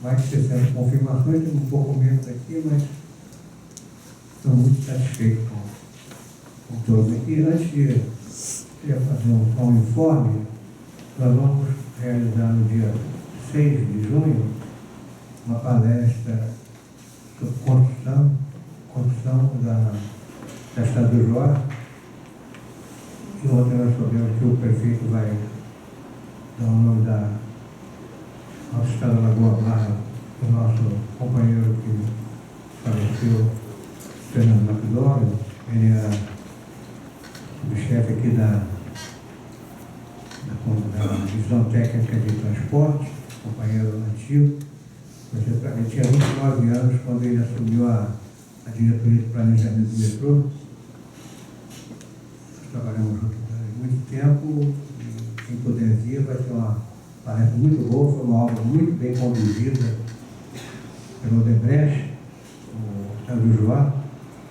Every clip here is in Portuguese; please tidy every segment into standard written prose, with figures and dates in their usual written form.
mais de 60 confirmações, tem um pouco menos aqui, mas estou muito satisfeito com todos aqui. Antes de fazer um informe, nós vamos realizar no dia 6 de junho uma palestra sobre construção da Estrada do Jó, e ontem nós soubemos que o prefeito vai dar o nome da nossa Estrada da Lagoa Barra, o nosso companheiro que faleceu, Fernando McDonald. Ele é o chefe aqui da divisão técnica de transporte, companheiro antigo. Ele tinha 29 anos quando ele assumiu a diretoria de planejamento do metrô. Nós trabalhamos juntos há muito tempo, e quem puder vir vai ter uma palestra muito boa. Foi uma obra muito bem conduzida pelo Odebrecht, o Estrada do Jó,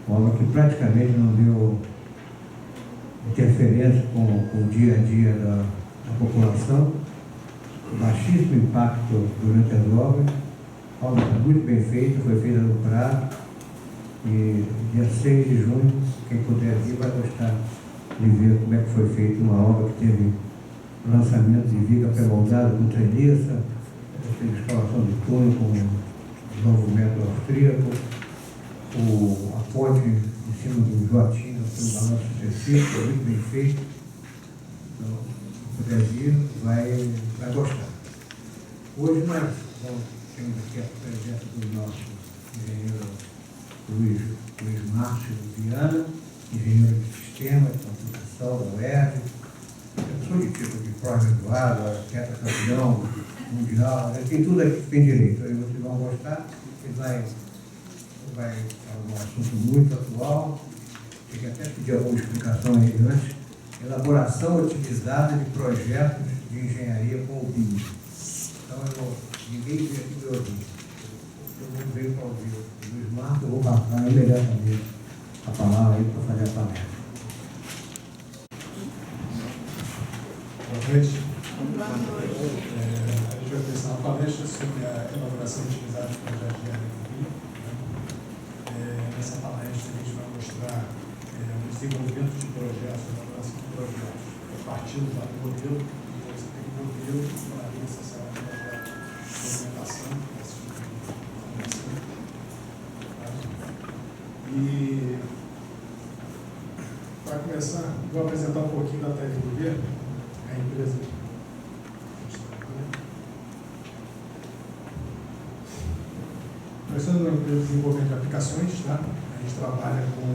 uma obra que praticamente não deu interferência com o dia a dia da população, baixíssimo impacto durante as obras. A obra está muito bem feita, foi feita no prazo, e dia 6 de junho, quem puder vir vai gostar de ver como é que foi feita uma obra que teve lançamento de viga pré-moldada com treliça, teve escavação de túnel com o novo método austríaco, a ponte em cima do Joatinho, pelo balanço sucessivo, foi muito bem feito. Então, se puder vir, vai gostar. Hoje nós temos aqui a presença do nosso engenheiro Luiz Márcio Viana, engenheiro de sistema, de computação da UERJ, pessoa de tipo de pós-graduado, arquiteto campeão, mundial, tem tudo aqui que tem direito. Aí vocês vão gostar, ele vai um assunto muito atual. Tem que até pedir alguma explicação aí antes. Elaboração otimizada de projetos de engenharia com o BIM. Então, ninguém veio aqui para ouvir. Todo mundo veio para ouvir o Luiz Marcos. Eu vou passar imediatamente a palavra aí para fazer a palestra. Boa noite. A gente vai começar uma palestra sobre a elaboração otimizada de projetos de engenharia com BIM. Nessa palestra a gente vai mostrar o desenvolvimento de projetos, a elaboração de projetos, partindo do modelo, então você tem um modelo para necessariamente a documentação, e para começar, vou apresentar um pouquinho da Tele Governo, a empresa. Nós somos uma empresa de desenvolvimento de aplicações, tá? A gente trabalha com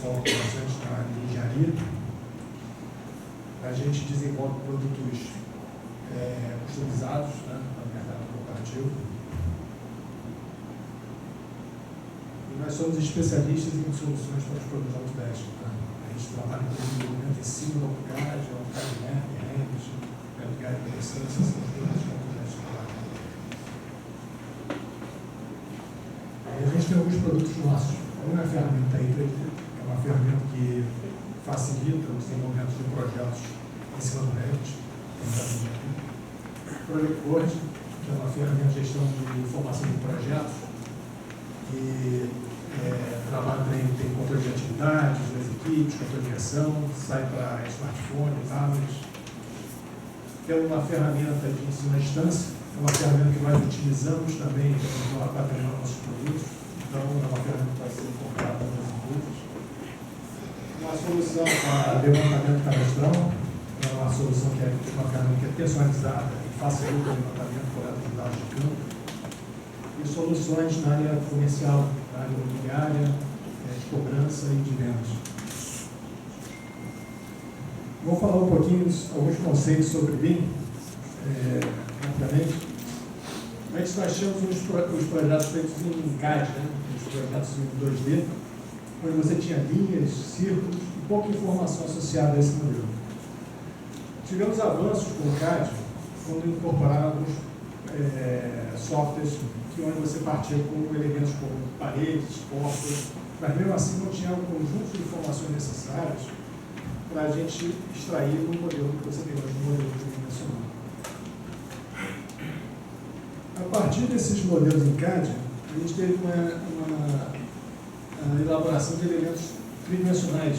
foco bastante na área de engenharia. A gente desenvolve produtos customizados, tá? Para o mercado corporativo. E nós somos especialistas em soluções para os produtos autodesks, tá? A gente trabalha com desenvolvimento em cima do AutoCAD, AutoCAD Revit, AutoCAD Impressão, essas soluções de autodesk. A gente tem alguns produtos nossos. Uma é a ferramenta I3D, é uma ferramenta que facilita o desenvolvimento de projetos em cima do Revit. Project Board, que é uma ferramenta de gestão de informação de projetos, que trabalha tem controle de atividades das equipes, controle de ação, sai para smartphone, tablets. Tem uma ferramenta de ensino à distância, é uma ferramenta que nós utilizamos também para treinar nossos produtos. Então, é uma ferramenta que vai ser incorporada nas empresas. Uma solução para levantamento cadastral, é uma solução que é uma ferramenta que é personalizada e facilita o levantamento correto de dados de campo. E soluções na área comercial, na área imobiliária, de cobrança e de vendas. Vou falar um pouquinho, alguns conceitos sobre BIM, rapidamente. Antes nós tínhamos os projetos feitos em CAD, né? Os projetos em 2D, onde você tinha linhas, círculos e pouca informação associada a esse modelo. Tivemos avanços com o CAD quando incorporávamos softwares onde você partia com elementos como paredes, portas, mas mesmo assim não tinha um conjunto de informações necessárias para a gente extrair do modelo que você tem hoje, no modelo tridimensional. A partir desses modelos em CAD, a gente teve uma elaboração de elementos tridimensionais,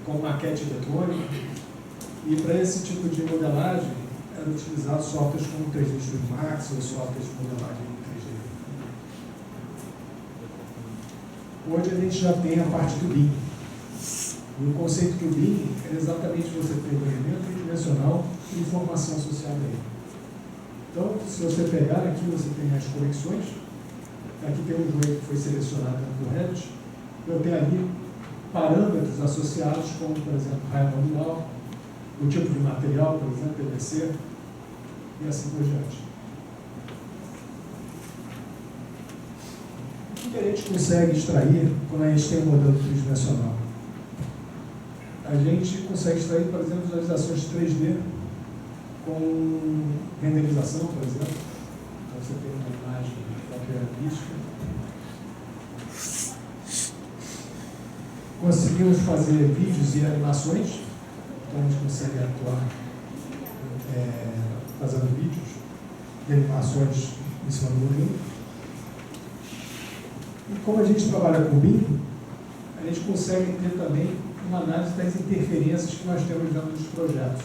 como maquete eletrônica, e para esse tipo de modelagem eram utilizados softwares como 3D Studio Max ou softwares de modelagem em 3D. Hoje a gente já tem a parte do BIM. E o conceito do BIM é exatamente você ter um elemento tridimensional e informação associada a ele. Então, se você pegar aqui, você tem as conexões. Aqui tem um joelho que foi selecionado no Revit. Eu tenho ali parâmetros associados, como, por exemplo, raio nominal, o tipo de material, por exemplo, PVC, e assim por diante. O que a gente consegue extrair quando a gente tem um modelo tridimensional? A gente consegue extrair, por exemplo, visualizações 3D com renderização, por exemplo. Então, você tem uma imagem fotorealística. Conseguimos fazer vídeos e animações. Então, a gente consegue atuar fazendo vídeos e animações em cima do modelo. E como a gente trabalha com BIM, a gente consegue ter também uma análise das interferências que nós temos dentro dos projetos.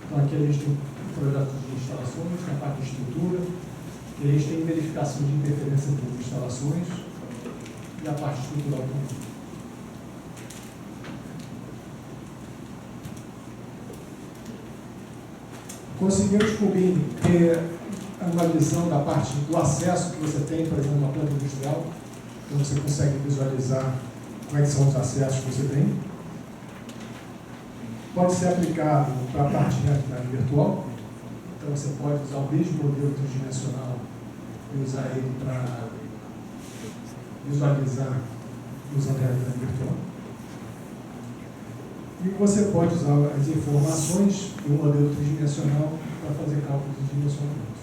Então, aqui a gente tem projetos de instalações, na parte de estrutura, e a gente tem verificação de interferência das instalações e a parte estrutural também. Conseguimos com o BIM ter uma visão da parte do acesso que você tem, por exemplo, numa planta industrial. Então você consegue visualizar como é que são os acessos que você tem. Pode ser aplicado para a parte de realidade virtual. Então você pode usar o mesmo modelo tridimensional e usar ele para visualizar usando a realidade virtual. E você pode usar as informações do modelo tridimensional para fazer cálculos de dimensionamentos.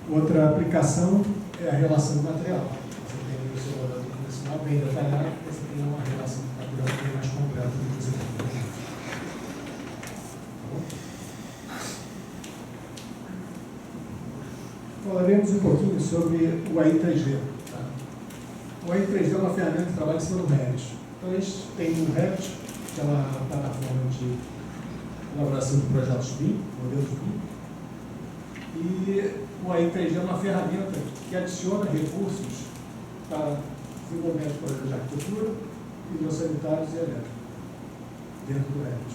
Outra aplicação é a relação do material. Você tem o seu modelo tridimensional bem detalhado, você tem uma relação do material bem mais completa do que você tem. Falaremos um pouquinho sobre o AI 3D. Tá? O AI 3D é uma ferramenta que trabalha em cima do Revit. Então, a gente tem o Revit, que é uma plataforma de elaboração de projetos BIM, modelos BIM. E o AI 3D é uma ferramenta que adiciona recursos para desenvolvimento de projetos de arquitetura, hidrossanitários e elétricos dentro do Revit.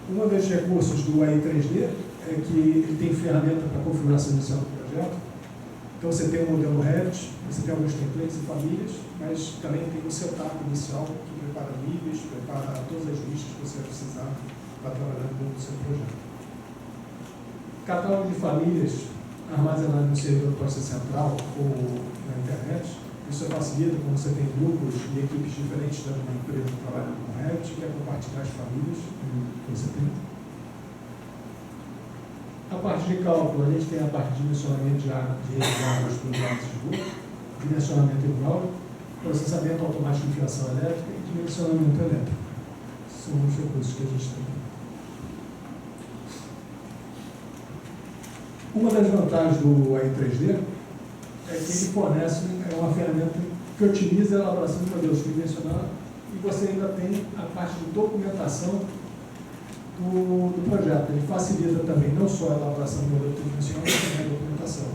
Um dos recursos do AI 3D é que ele tem ferramenta para configuração inicial do projeto. Então você tem um modelo Revit, você tem alguns templates e famílias, mas também tem um setup inicial que prepara níveis, prepara todas as listas que você vai precisar para trabalhar dentro do seu projeto. Catálogo de famílias armazenado no servidor do processo central ou na internet. Isso facilita quando você tem grupos e equipes diferentes dentro de uma empresa trabalhando com Revit, que quer compartilhar as famílias que você tem. A parte de cálculo, a gente tem a parte de dimensionamento de águas para os lados de esgoto, dimensionamento hidráulico, processamento automático de fiação elétrica e dimensionamento elétrico. São os recursos que a gente tem. Uma das vantagens do AI 3D é que ele fornece uma ferramenta que otimiza a elaboração de modelos tridimensionais e você ainda tem a parte de documentação do projeto. Ele facilita também não só a elaboração do modelo tridimensional, mas também a documentação.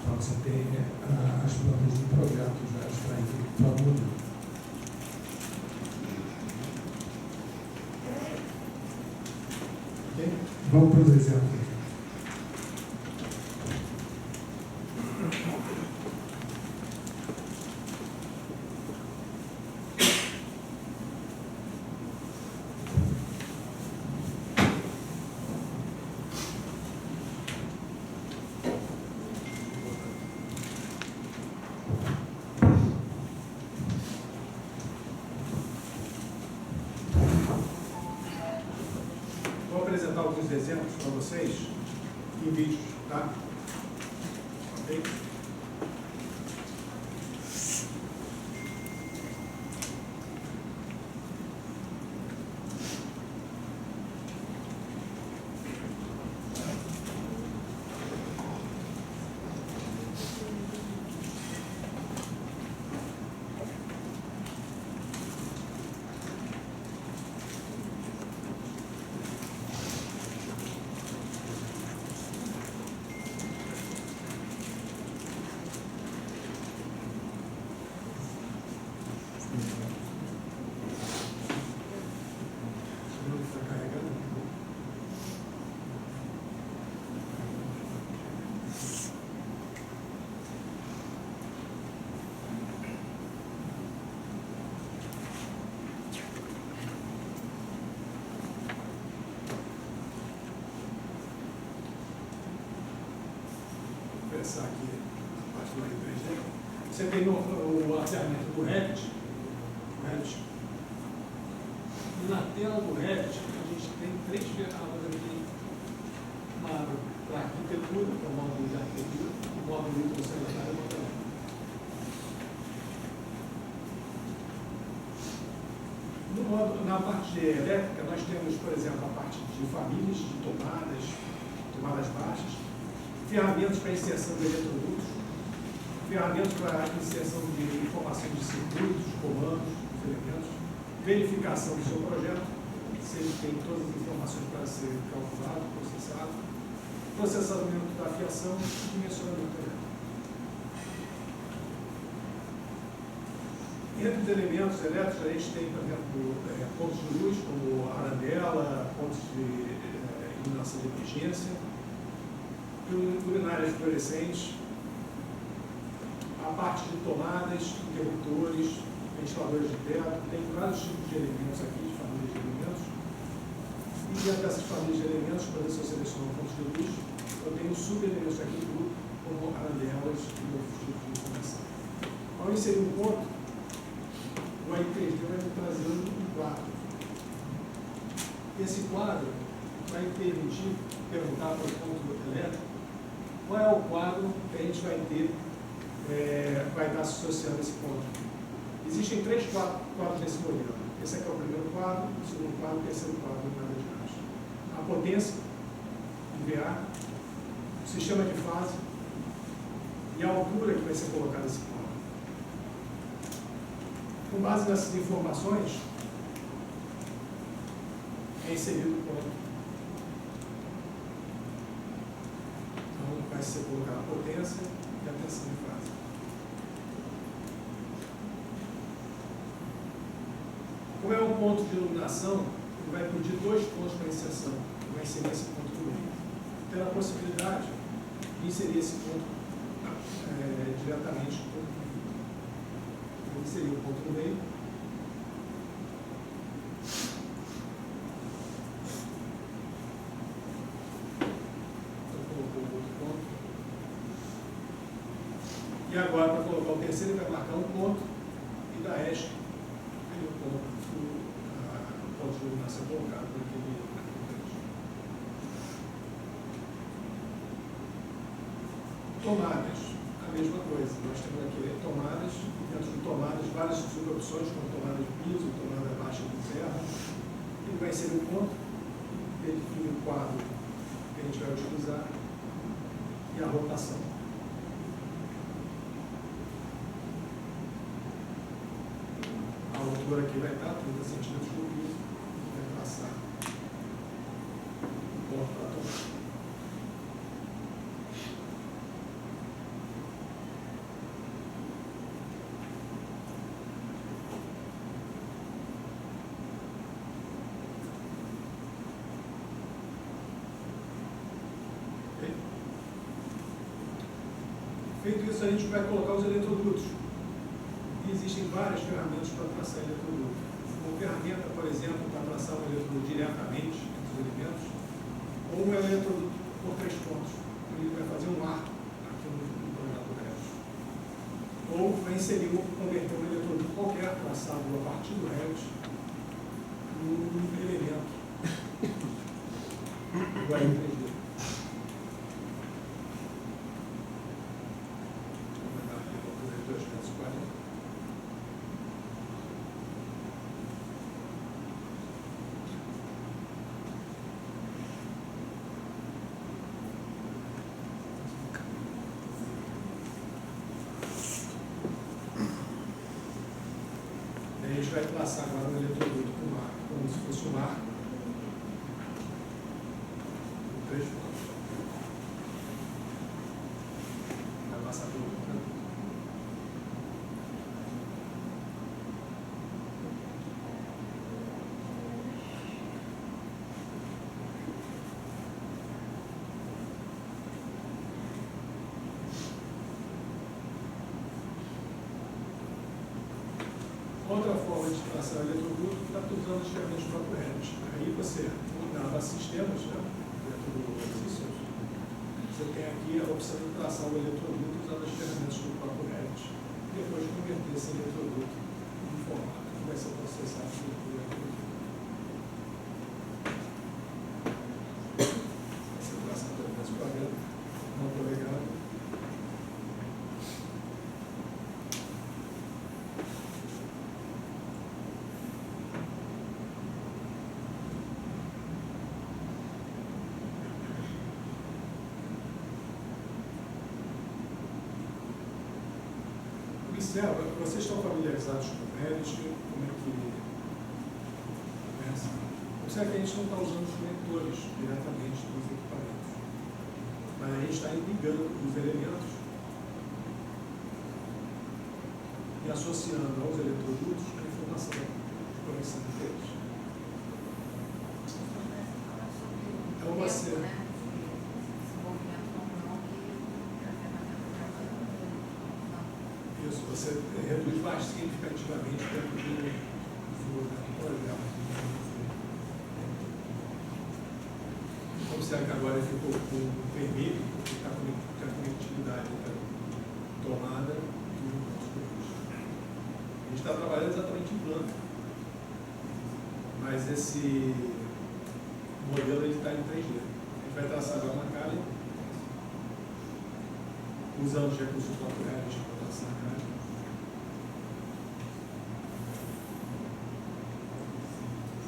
Então você tem as plantas do projeto já extraídas para o modelo. Okay? Vamos para os exemplos. Alguns exemplos para vocês em vídeos, tá? Ok? começar aqui a parte do Revit 3D. Você tem o aterramento do Revit. E na tela do Revit, a gente tem 3 ferramentas aqui. Uma para arquitetura, que é o módulo de arquitetura, o módulo de introdução da área também. Na parte de elétrica, nós temos, por exemplo, a parte de famílias, de tomadas baixas, ferramentas para inserção de eletrodutos, ferramentas para inserção de informação de circuitos, comandos, elementos, verificação do seu projeto, se ele tem todas as informações para ser calculado, processado, processamento da fiação e dimensionamento elétrico. Entre os elementos elétricos, a gente tem, por exemplo, pontos de luz, como arandela, pontos de iluminação de emergência, luminárias fluorescentes, a parte de tomadas, interruptores, ventiladores de teto, tem vários tipos de elementos aqui, de famílias de elementos. E dentro dessas famílias de elementos, por exemplo, se eu seleciono pontos de luz, eu tenho subelementos aqui do grupo, como arandelas e outros tipos de informação. Ao inserir um ponto, o AI3D vai me trazer um quadro. Esse quadro vai permitir perguntar para o ponto elétrico qual é o quadro que a gente vai ter, vai estar associando esse ponto. Existem 3 quadros nesse modelo. Esse aqui é o primeiro quadro, o segundo quadro e o terceiro quadro na área de baixo. A potência, VA, o sistema de fase e a altura que vai ser colocada esse quadro. Com base nessas informações, é inserido o ponto. Então, vai ser colocada a potência e a tensão de fase. Como é um ponto de iluminação, ele vai pedir 2 pontos para inserção. Ele vai inserir esse ponto no meio. Tem a possibilidade de inserir esse ponto diretamente no ponto. Seria o ponto no meio. Então, colocou o outro ponto. E agora, para colocar o terceiro, ele vai marcar um ponto e da hash o ponto de iluminação colocado por aquele. Tomadas, a mesma coisa. Nós temos aqui tomadas. Dentro de tomadas, várias subopções, como tomada de piso, tomada baixa de serra. Ele vai ser um ponto, ele define o quadro que a gente vai utilizar e a rotação. A altura aqui vai estar 30 centímetros do piso, vai passar o ponto para a tomada. Feito isso, a gente vai colocar os eletrodutos. E existem várias ferramentas para traçar eletroduto. Uma ferramenta, por exemplo, para traçar um eletroduto diretamente entre os elementos, ou um eletroduto por 3 pontos. Ele vai fazer um arco aqui no projeto Revit. Ou vai inserir, converter um eletroduto qualquer traçado a partir do Revit num elemento do AI3D. A gente vai traçar agora um eletroduto com marco, como se fosse um marco. 3 pontos. Vai passar pelo computador. Outra forma de traçar o eletroduto está usando as ferramentas do próprio Revit. Aí você grava sistemas, né, dentro do Systems, Você tem aqui a opção de traçar o eletroduto usando as ferramentas do próprio Revit, e depois de converter esse eletroduto em formato que vai ser processado pelo eletroduto. Essa tração do programa não polegado. Observa, vocês estão familiarizados com o Revit, como é que começa? Observa que a gente não está usando os conectores diretamente dos equipamentos, mas a gente está ligando os elementos e associando aos eletrodutos a informação de conexão deles. Então você... Isso, você reduz mais significativamente o tempo de programa. Observe que agora ele ficou com vermelho, porque está com a conectividade da tomada e do nosso curso. A gente está trabalhando exatamente em plano, mas esse modelo está em 3D. A gente vai traçar agora uma calha, usando os recursos naturais de traçar a calha.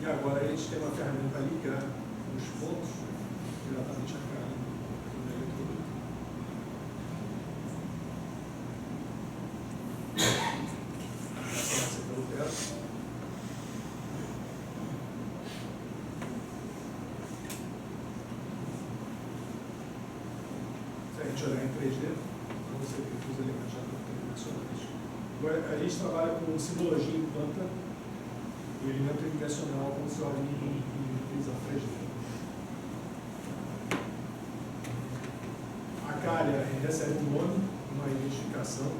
E agora a gente tem uma ferramenta para ligar os pontos diretamente a calha do eletroduto. Passa pelo teto. Se a gente olhar em 3D, você vê que os elementos já estão tridimensionais. Agora, a gente trabalha com simbologia em planta e elemento tridimensional como se olha em visão 3D. A calha recebe um nome, uma identificação.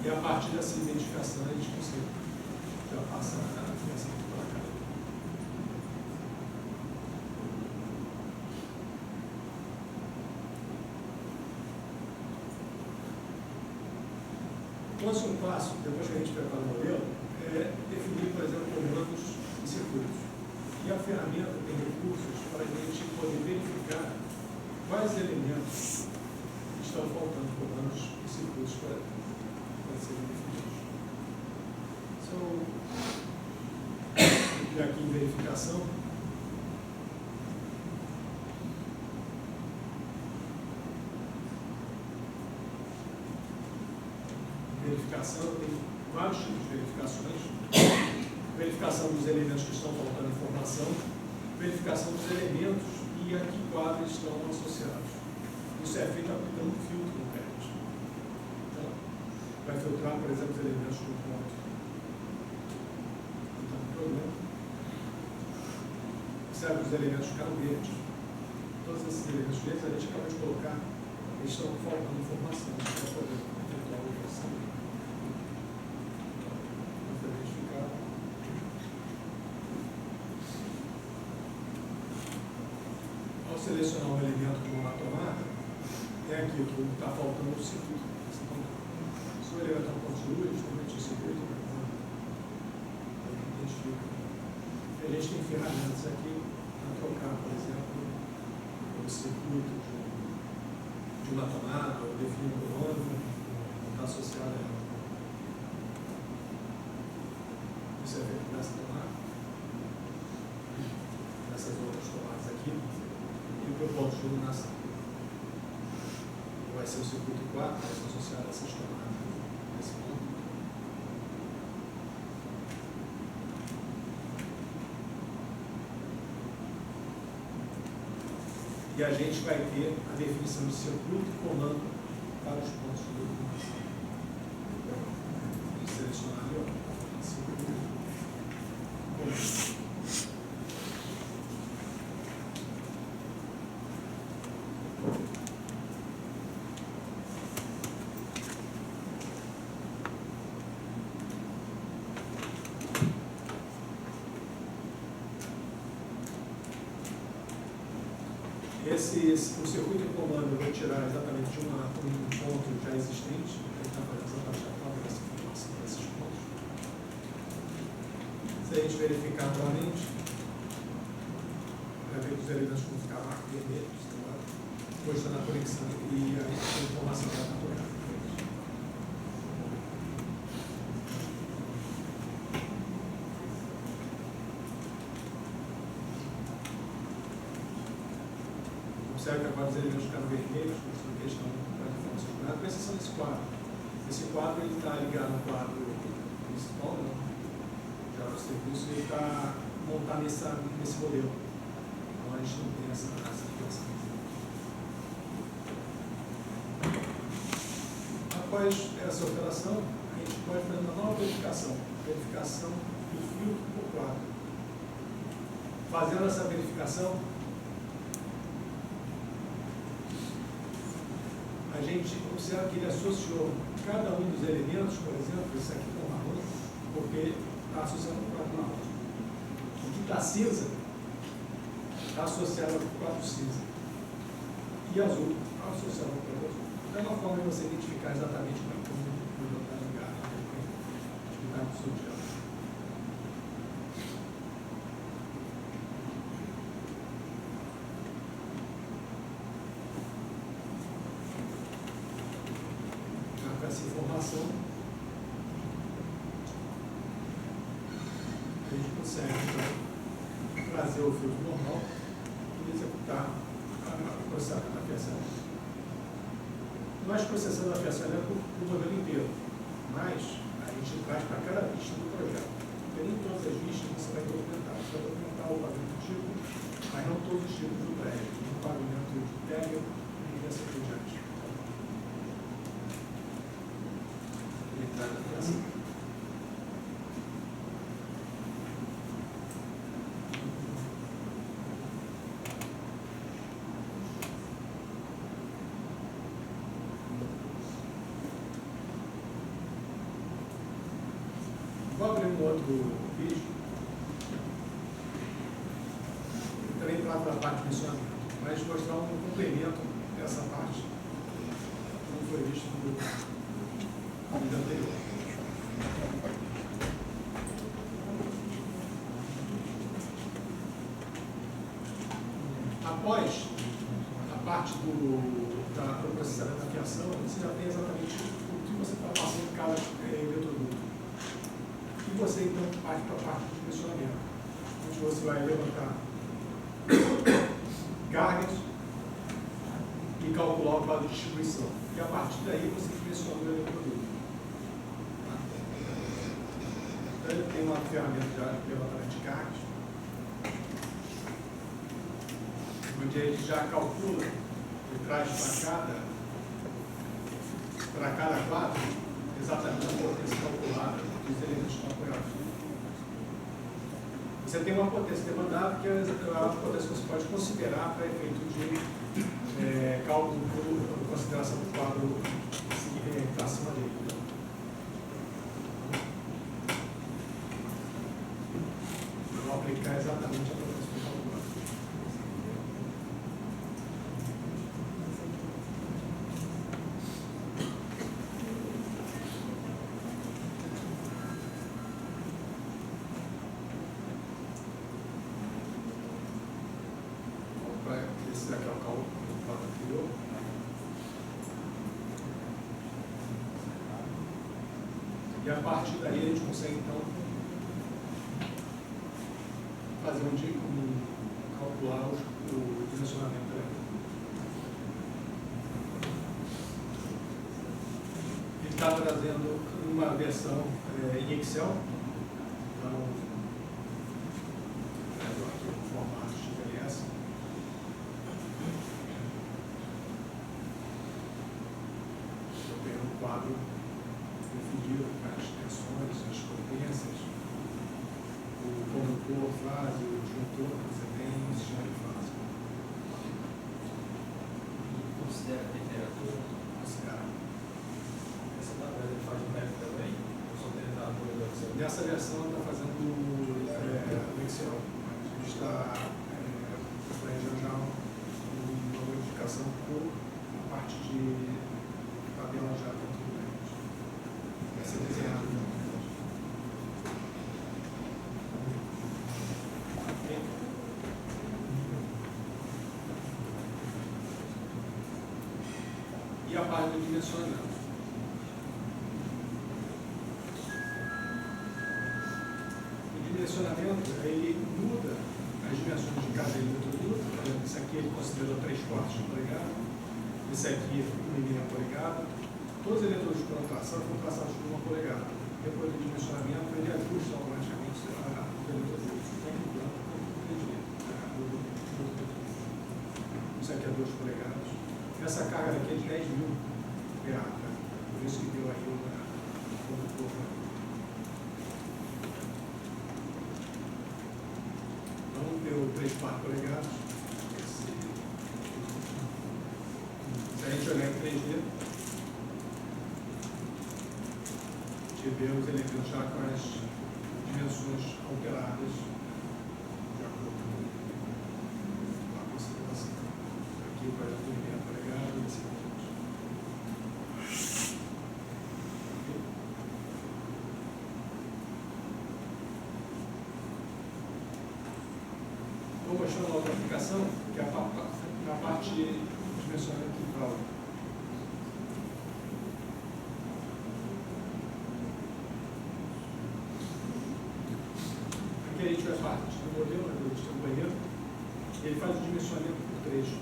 E a partir dessa identificação a gente consegue já passar a informação para a calha. O próximo passo, depois que a gente prepara o modelo, é definir, por exemplo, comandos e circuitos. E a ferramenta tem recursos para a gente poder verificar quais elementos estão faltando comandos e circuitos para serem definidos. E aqui em verificação, tem vários tipos de verificações. Verificação dos elementos que estão faltando informação, verificação dos elementos e a que quadros estão associados. Isso é feito aplicando um filtro no Revit. Então, vai filtrar, por exemplo, os elementos do ponto. Então, o problema. Observe que os elementos ficaram verdes. Todos esses elementos verdes a gente acabou de colocar, eles estão faltando informação para poder efetuar a operação. Ao selecionar um elemento como uma tomada, é aqui que está faltando o circuito. Se o elemento é um ponto de luz, justamente o circuito identifica. E a gente tem ferramentas aqui para trocar, por exemplo, o circuito de uma tomada, ou definir um nome, que está associado a ela. Isso é feito nessa tomada, nessas outras tomadas aqui. E o ponto de iluminação vai ser o circuito 4, vai ser associado a essas tomadas nesse ponto. E a gente vai ter a definição de circuito e comando para os pontos de iluminação. Vamos selecionar ali, ó, circuito. Comando. o circuito de comando eu vou tirar exatamente de um ponto já existente, ele está fazendo exatamente a própria dessa informação desses pontos. Se a gente verificar novamente, vai ver que os elementos vão ficar vermelhos, mostrando a conexão e a informação da natureza. Observe que agora os elementos ficaram vermelhos, mostrando que eles estão com a informação branca, com exceção desse quadro. Esse quadro está ligado ao quadro principal, né? Já o serviço, e está montado nesse modelo. Então a gente não tem essa ligação. Após essa operação, a gente pode fazer uma nova verificação do filtro por quadro. Fazendo essa verificação, a gente observa que ele associou cada um dos elementos, por exemplo, esse aqui com marrom, porque está associado com o quadro marrom. O que está cinza está associado ao quadro cinza. E azul está associado ao quadro azul. Então é uma forma de você identificar exatamente como é que o produto está ligado, explicar para o seu diálogo. Essa informação, a gente consegue então trazer o filtro normal e executar o processamento da fiação. Nós processamos a fiação do modelo inteiro, mas a gente traz para cada vista do projeto. Porque nem todas as vistas você vai documentar. Você vai documentar o pavimento tipo, mas não todos os tipos do prédio. O pavimento de térreo e assim por diante. Vou abrir um outro vídeo, também trata da parte de funcionamento, mas mostrar um complemento dessa parte, como foi visto no vídeo anterior. Após a parte do processamento da fiação, você já tem exatamente o que você está passando em cada eletroduto. E você então parte para a parte de dimensionamento, onde você vai levantar cargas e calcular o quadro de distribuição. E a partir daí você dimensiona o eletroduto. Então ele tem uma ferramenta de levantamento de cargas, onde ele já calcula e traz para cada quadro exatamente a potência calculada dos elementos que estão apoiados. Você tem uma potência demandada, que é a potência que você pode considerar para efeito de cálculo por consideração do quadro que está acima dele. Eu vou aplicar exatamente a potência que calculada. Esse daqui é o cálculo do quadro anterior. E a partir daí a gente consegue então fazer calcular o dimensionamento elétrico. Ele está trazendo uma versão em Excel. Então, aqui no formato XLS. Eu tenho um quadro definido com as tensões, as potências, o condutor, fase, o disjuntor que você tem no sistema de fase. Considera a temperatura? Considera. Essa tabela ele faz o mérito também? Ou só tem a tabela do Excel? Nessa versão ele está fazendo o Excel. A gente está planejando já um ligação com a parte de tabela já dentro do grande. Vai ser desenhado no grande. E a parte do dimensionamento. O dimensionamento, ele muda as dimensões de cada eletroduto. Por exemplo, esse aqui ele considerou 3/4 de polegada, esse aqui 1,5 polegada. Todos os eletrodutos que foram traçados com 1 polegada. Depois do dimensionamento, ele ajusta automaticamente os eletrodutos, tanto branco quanto preto. Isso aqui é 2 polegadas. Essa carga daqui é de 10.000 PA, tá? Por isso que deu aí uma condutor. Então, deu 3/4 polegadas. Se a gente olhar em 3D, a gente vê os elementos já com as dimensões alteradas de acordo com a consideração. Aqui vai dar 1,5 polegadas, esse aqui. Vou mostrar uma outra aplicação, que é a parte de dimensionamento hidráulico. Aqui a gente vai parte do modelo, a gente tem um banheiro, e ele faz o dimensionamento por trecho.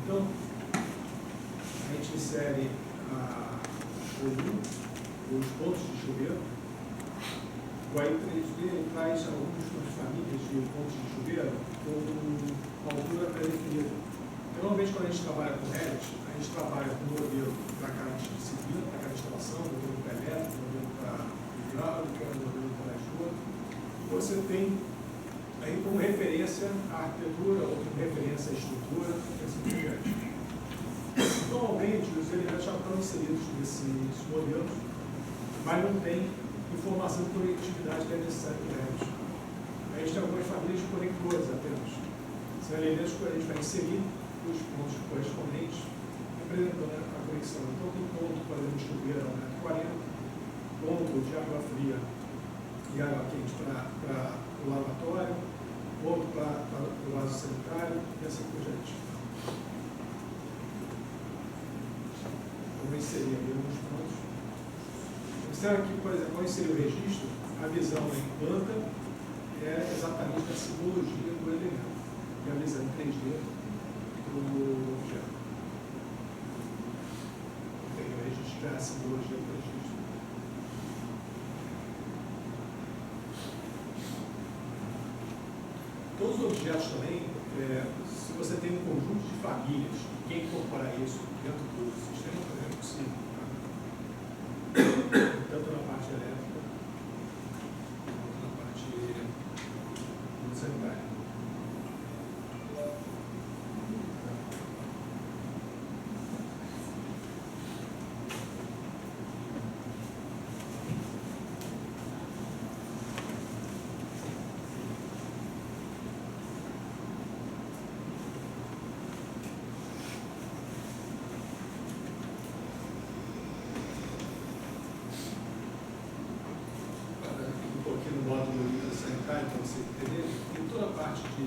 Então, a gente insere os pontos de chuveiro. O AI3D traz alguns famílias de pontos de chuveiro com uma altura pré-definida. Normalmente, quando a gente trabalha com Revit, a gente trabalha com um modelo para cada disciplina, para cada instalação, um modelo para elétrica, um modelo para hidráulica, um modelo para esgoto. Você tem aí como referência a arquitetura, ou como referência a estrutura, e assim por diante. Normalmente, os elementos já estão inseridos nesses modelos, mas não tem informação de conectividade que é necessária para eles. A gente tem algumas famílias de conectores apenas. São elementos que a gente vai inserir os pontos correspondentes, representando a conexão. Então, tem ponto, por exemplo, de chuveiro a 1,40 m, ponto de água fria e água quente para o lavatório, ponto para o vaso sanitário e assim por diante. Vamos inserir ali alguns pontos. Observe que, por exemplo, ao inserir o registro, a visão em planta é exatamente a simbologia do elemento, e a visão em 3D do objeto. O registro é a simbologia do registro. Todos os objetos também, se você tem um conjunto de famílias, quem incorporar isso dentro do sistema também é possível. Tanto na parte elétrica, quanto na parte sanitária. Para você entender, tem toda a parte de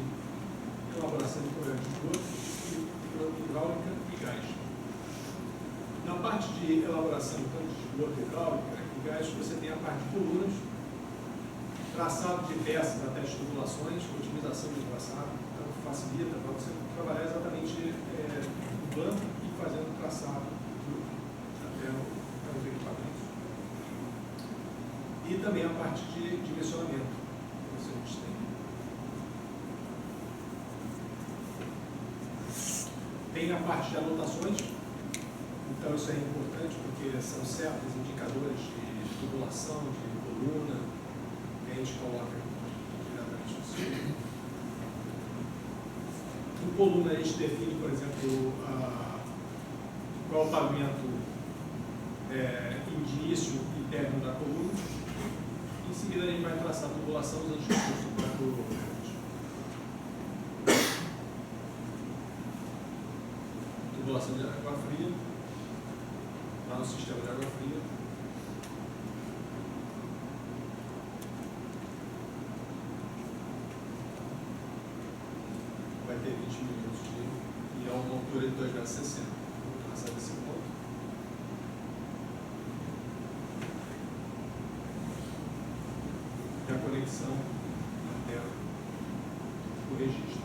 elaboração de programa de esgoto, hidráulica e gás. Na parte de elaboração de esgoto, hidráulica e gás, você tem a parte de colunas, traçado de peças até as tubulações, otimização de traçado, então facilita para você trabalhar exatamente no plano e fazendo o traçado até os equipamentos. E também a parte de dimensionamento. Tem a parte de anotações, então isso é importante porque são certos indicadores de tubulação, de coluna, que a gente coloca diretamente no sistema. Em coluna a gente define, por exemplo, qual é o pavimento de início e término da coluna. Em seguida a gente vai traçar a tubulação usando os recursos para o tubulação de água fria, lá no sistema de água fria. Vai ter 20 minutos e é uma altura de 2,60 metros. Vou passar desse ponto. E a conexão até o registro.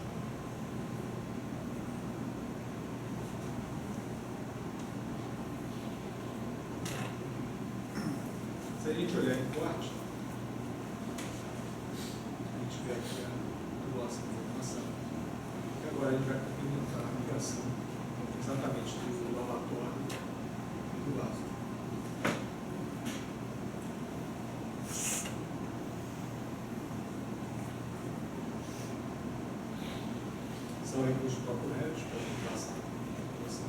Se a gente olhar em corte, a gente vê aqui a tubulação de informação. E agora a gente vai complementar a ligação exatamente do lavatório e do vaso. São recursos próprios réus para a gente passar a tubulação.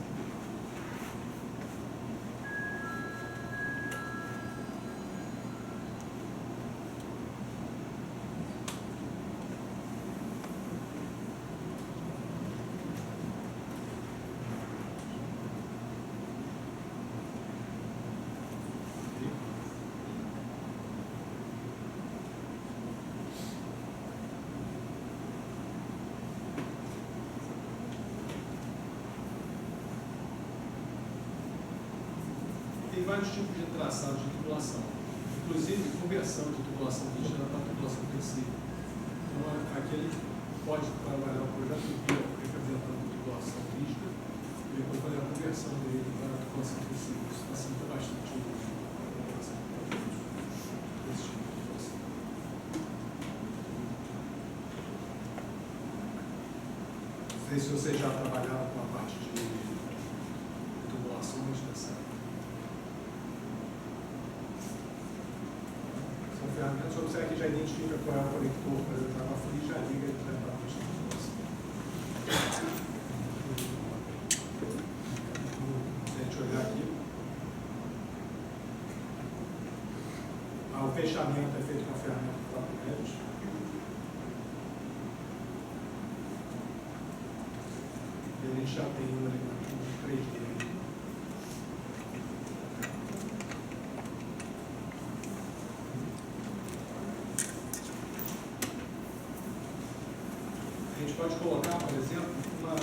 Tem vários tipos de traçado de tubulação, inclusive conversão de tubulação rígida para tubulação flexível. Então, aqui ele pode trabalhar o projeto inteiro representando tubulação rígida e depois fazer a conversão dele para a tubulação flexível. Isso facilita bastante a tubulação desse tipo de tubulação. Não sei se vocês já trabalharam com a parte de tubulações dessa. Ferramentas, se você aqui já identifica qual é o conector para entrar na fria e já liga ele diretamente na tubulação. Se a gente olhar aqui, o fechamento é feito com a ferramenta do próprio Revit. E a gente já tem um elemento 3D. A gente pode colocar, por exemplo, uma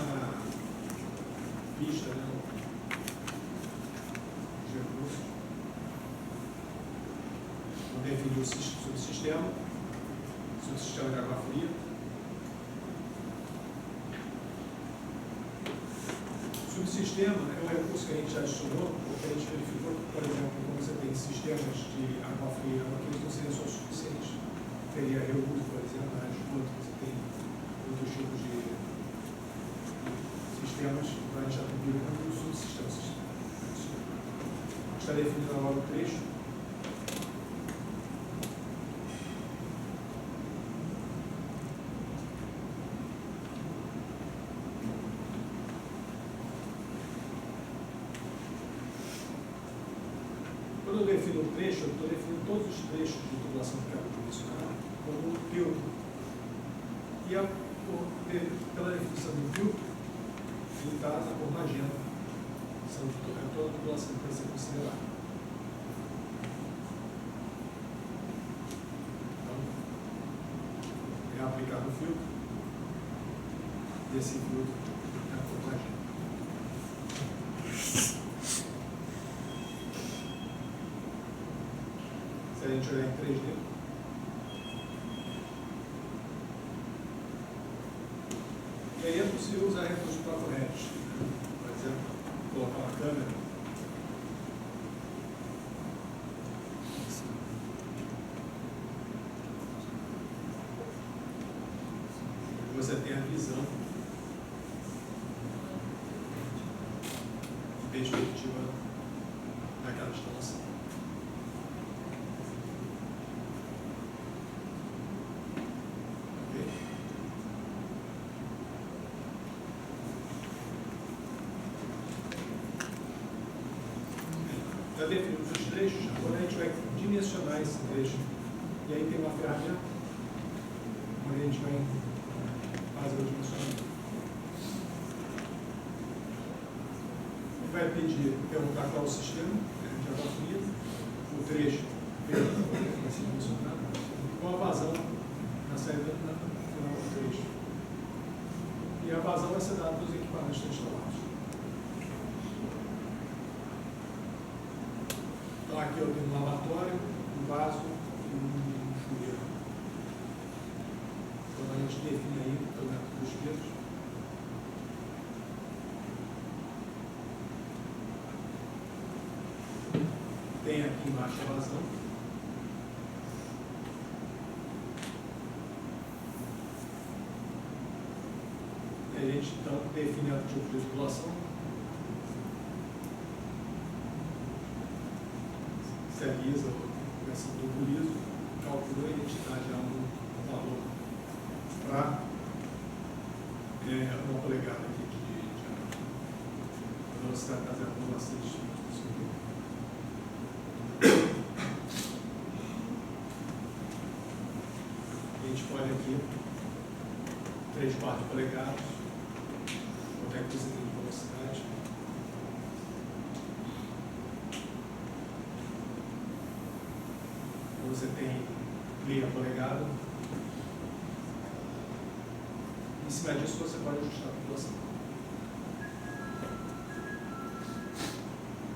pista, né, de recursos, vou definir o subsistema de água fria. O subsistema é um recurso que a gente já adicionou, porque a gente verificou que, por exemplo, quando você tem sistemas de água fria e água quente, não seria só o suficiente. Teria reuso, por exemplo, na esgoto, você tem outros tipos de sistemas, então a gente já definiu um subsistema. Está definido agora o trecho. Quando eu defino o trecho, eu estou definindo todos os trechos de tubulação que eu quero dimensionar como filtro. E pela definição do filtro, ele está na cor magenta. É toda a tubulação que vai ser considerada. Então, é aplicado o filtro, e esse filtro é a cor magenta. Se a gente olhar em 3D, e aí é possível usar recursos do próprio Revit. Por exemplo, colocar uma câmera. Você tem a visão de perspectiva daquela instalação. Já definimos os trechos, agora a gente vai dimensionar esse trecho. E aí tem uma ferramenta onde a gente vai fazer o dimensionamento. vai pedir, perguntar qual é o sistema, a gente já está definido, o trecho, vai ser funcionado, com a vazão na saída final do trecho. E a vazão vai ser dada dos equipamentos instalados. Então aqui eu tenho um lavatório, um vaso e um chuveiro. Então a gente define aí o método dos chuveiros. Tem aqui embaixo a vazão. E a gente então define o tipo de tubulação. Se é lisa ou versão tubo liso, calcula e a gente dá já um valor para 1 polegada aqui de velocidade da 0,6. A gente pode aqui 3/4 polegadas, qualquer coisa de velocidade. Você tem meia polegada. Em cima disso você pode ajustar a tubulação.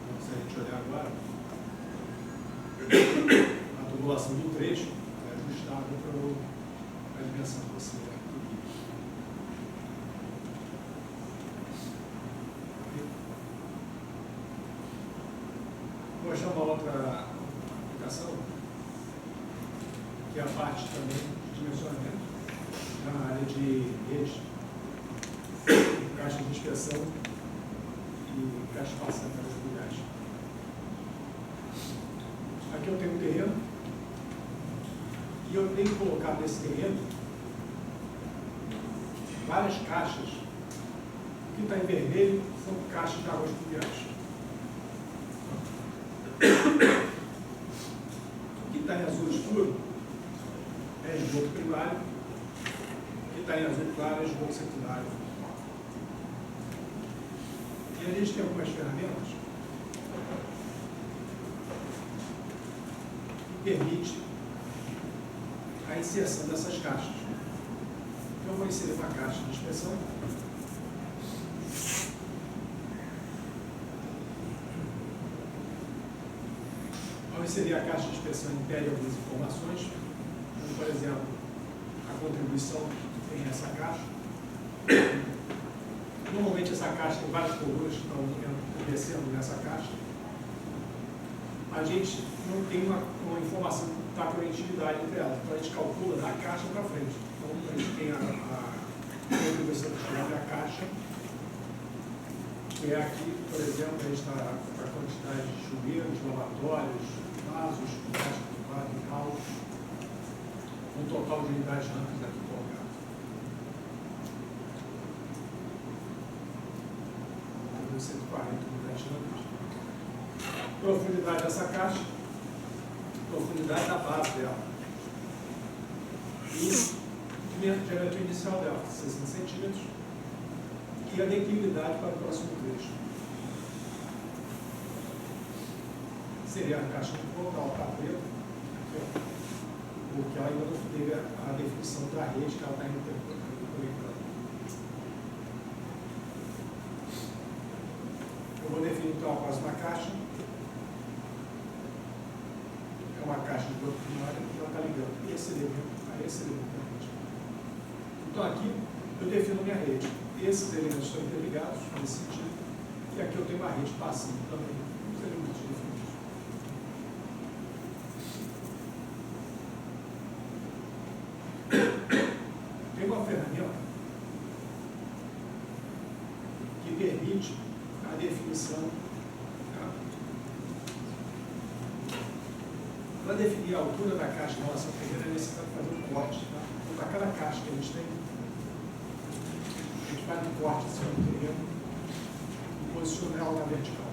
Então, se a gente olhar agora, a tubulação do trecho é ajustável para a dimensão que você quer. Vou achar uma outra aplicação, que é a parte também de dimensionamento, na área de rede, caixa de inspeção e caixa passante de gás. Aqui eu tenho um terreno e eu tenho que colocar nesse terreno várias caixas. O que está em vermelho são caixas de águas pluviais. O que está em azul escuro é esgoto primário, o que está em azul claro é esgoto secundário. E a gente tem algumas ferramentas que permite a inserção dessas caixas. Então eu vou inserir uma caixa de inspeção. Ao inserir a caixa de inspeção, impede algumas informações, como, por exemplo, a contribuição que tem essa caixa. Normalmente essa caixa tem várias colunas que estão descendo nessa caixa. A gente não tem uma informação da conectividade entre elas, então a gente calcula da caixa para frente. Então a gente tem a contribuição que chama da caixa, que é aqui, por exemplo, a gente está com a quantidade de chuveiros, lavatórios, vasos, caixa de quadro e tal, um total de unidades rancas aqui colocado. 140 unidades rancas. Profundidade dessa caixa, profundidade da base dela. E o diâmetro inicial dela, 60 centímetros. E a declividade para o próximo trecho. Seria a caixa de colocar o preta, porque ela ainda não teve a definição da rede que ela está interconectando. Eu vou definir então a próxima caixa. É uma caixa de bloco primário que ela está ligando esse elemento a esse elemento da rede. Então aqui eu defino minha rede. Esses elementos estão interligados nesse sentido. E aqui eu tenho uma rede passiva também, os elementos definidos. Tem uma ferramenta que permite a definição. Para definir a altura da caixa em relação à primeira, é necessário fazer um corte. Tá? Então, para cada caixa que a gente tem, a gente faz um corte assim no terreno e posiciona ela na vertical.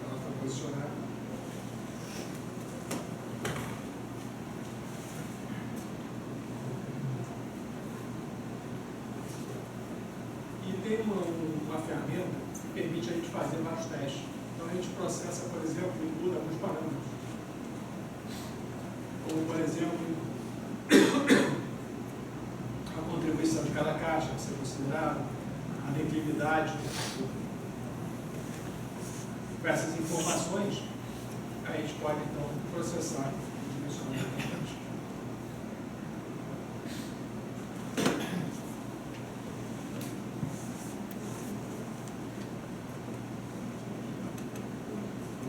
Ela está posicionada. fazer vários testes. Então a gente processa, por exemplo, e muda alguns parâmetros. Como, por exemplo, a contribuição de cada caixa que ser considerada, a declividade. Com essas informações, a gente pode então processar o dimensionamento.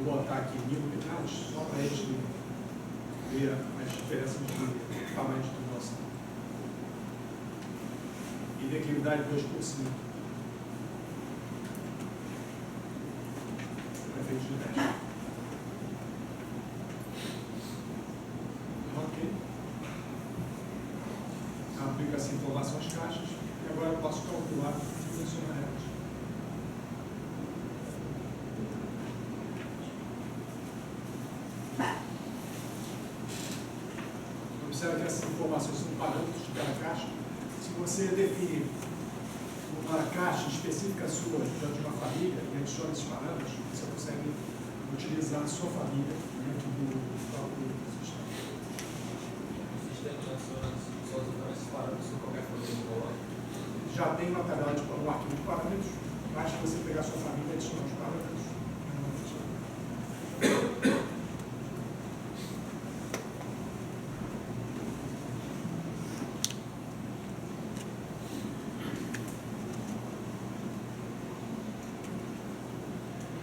Vou botar aqui 1000 unidades só para a gente ver as diferenças de tamanho de tubulação. E declividade 2%. Efeito de teste. Ok. Aplica essa informação às caixas e agora eu posso calcular e dimensionar elas. Observe que essas informações são parâmetros de cada caixa. Se você definir uma caixa específica sua, de uma família, e adiciona esses parâmetros, você consegue utilizar a sua família dentro do próprio sistema. O sistema só usa esses parâmetros em qualquer forma. Já tem uma tabela de um arquivo de parâmetros, basta você pegar a sua família e adicionar os parâmetros.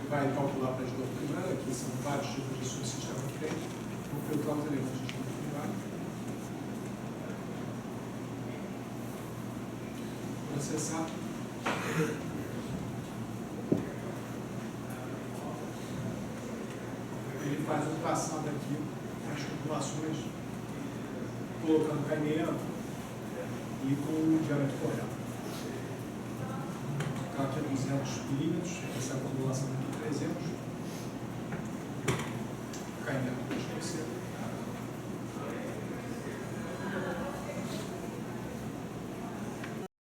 Vai calcular para a esgoto primário, aqui são vários tipos de subsistema que tem, vou filtrar os elementos de esgoto primário. Processar. Ele faz um traçado aqui nas tubulações, colocando caimento e com o diâmetro correto. Aqui é 200 milímetros, essa é a tubulação aqui 300.